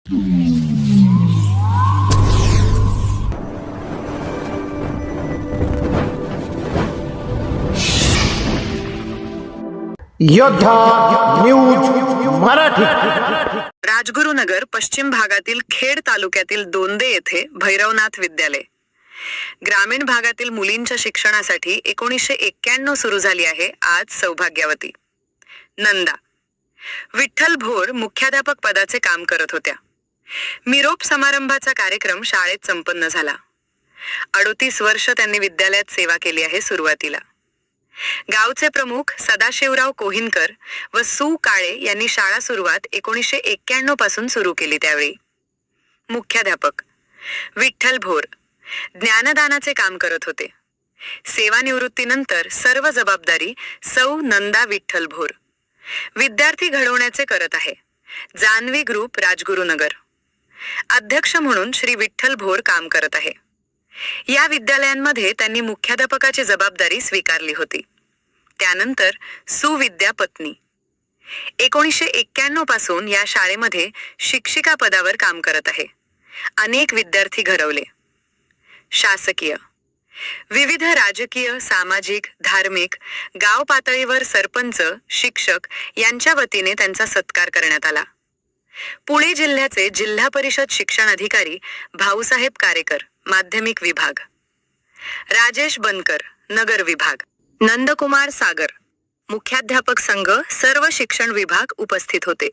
योद्धा न्यूज मराठी। राजगुरुनगर पश्चिम भागातील खेड तालुक्यातील दोंदे येथे भैरवनाथ विद्यालय ग्रामीण भागातील मुलींच्या शिक्षणासाठी 1991 सुरू झाली आहे आज सौभाग्यवती नंदा विठ्ठल भोर मुख्याध्यापक पदाचे काम करत होत्या। मिरोप समारंभाचा कार्यक्रम शाळेत संपन्न झाला। 38 वर्ष त्यांनी विद्यालयात सेवा केली आहे। सुरुवातीला गावचे प्रमुख सदाशिवराव कोहिनकर व सू काळे यांनी शाळा सुरुवात 1991 पासून सुरू केली। त्यावेळी मुख्याध्यापक विठ्ठल भोर ज्ञानदानाचे काम करत होते। सेवानिवृत्तीनंतर सर्व जबाबदारी सौ नंदा विठ्ठल भोर विद्यार्थी घडवण्याचे करत आहे। जान्हवी ग्रुप राजगुरुनगर अध्यक्ष म्हणून श्री विठ्ठल भोर काम करत आहे। या विद्यालयांमध्ये त्यांनी मुख्याध्यापकाची जबाबदारी स्वीकारली होती। त्यानंतर सुविद्या पत्नी 1991 पासून या शाळेमध्ये शिक्षिका पदावर काम करत आहे। अनेक विद्यार्थी घडवले। शासकीय विविध राजकीय सामाजिक धार्मिक गाव पातळीवर सरपंच शिक्षक यांच्या वतीने त्यांचा सत्कार करण्यात आला। पुणे जिल्ह्याचे जिल्हा परिषद शिक्षण अधिकारी भाऊसाहेब कारेकर माध्यमिक विभाग, राजेश बनकर नगर विभाग, नंदकुमार सागर मुख्याध्यापक संघ सर्व शिक्षण विभाग उपस्थित होते।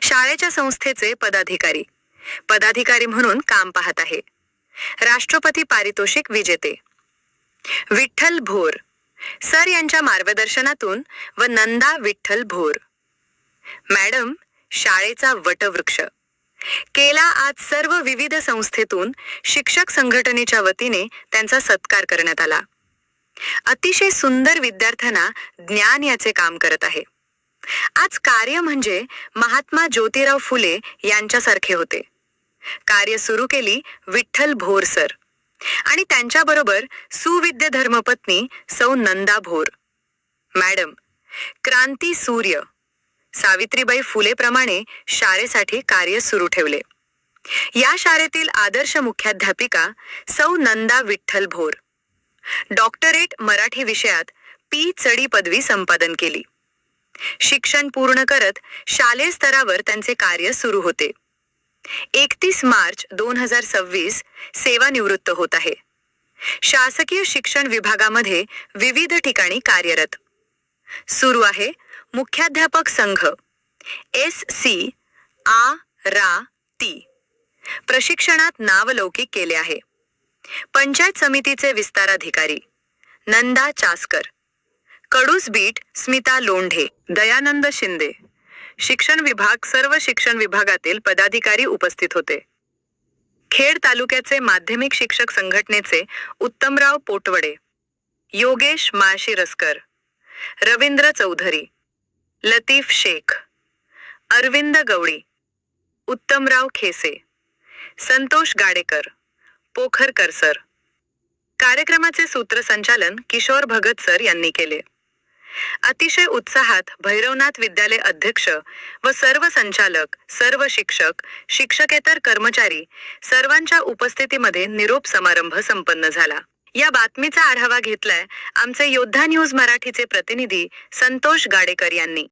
शाळेच्या संस्थेचे पदाधिकारी म्हणून काम पाहत आहे। राष्ट्रपती पारितोषिक विजेते विठ्ठल भोर सर यांच्या मार्गदर्शनातून व नंदा विठ्ठल भोर मॅडम शाळेचा वटवृक्ष केला। आज सर्व विविध संस्थेतून शिक्षक संघटनेच्या वतीने त्यांचा सत्कार करण्यात आला। अतिशय सुंदर विद्यार्थ्यांना ज्ञान याचे काम करत आहे। आज कार्य म्हणजे महात्मा ज्योतिराव फुले यांच्यासारखे होते। कार्य सुरू केली विठ्ठल भोर सर आणि त्यांच्याबरोबर सुविद्य धर्मपत्नी सौ नंदा भोर मॅडम क्रांती सूर्य सावित्रीबाई फुले प्रमाणे शाळेसाठी कार्य सुरू ठेवले। या शाळेतील आदर्श मुख्याध्यापिका सौ नंदा विठ्ठल भोर डॉक्टरेट मराठी विषयात पी.चडी पदवी संपादन केली। शिक्षण पूर्ण करत शालेय स्तरावर त्यांचे कार्य सुरू होते। 31 मार्च 2026 सेवानिवृत्त होत आहे। शासकीय शिक्षण विभागामध्ये विविध ठिकाणी कार्यरत। सुरू आहे मुख्याध्यापक संघ SC प्रशिक्षणात नावलौकिक केले आहे। पंचायत समितीचे विस्ताराधिकारी नंदा चासकर, कडूस बीट स्मिता लोंढे, दयानंद शिंदे शिक्षण विभाग सर्व शिक्षण विभागातील पदाधिकारी उपस्थित होते। खेड तालुक्याचे माध्यमिक शिक्षक संघटनेचे उत्तमराव पोटवडे, योगेश माळशिरसकर, रवींद्र चौधरी, लतीफ शेख, अरविंद गवळी, उत्तमराव खेसे, संतोष गाडेकर, पोखरकर सर। कार्यक्रमाचे सूत्रसंचालन किशोर भगत सर यांनी केले। अतिशय उत्साहात भैरवनाथ विद्यालय अध्यक्ष व सर्व संचालक सर्व शिक्षक शिक्षकेतर कर्मचारी सर्वांच्या उपस्थितीमध्ये निरोप समारंभ संपन्न झाला। या बातमीचा आढावा घेतलाय आमचे योद्धा न्यूज मराठीचे प्रतिनिधी संतोष गाडेकर यांनी।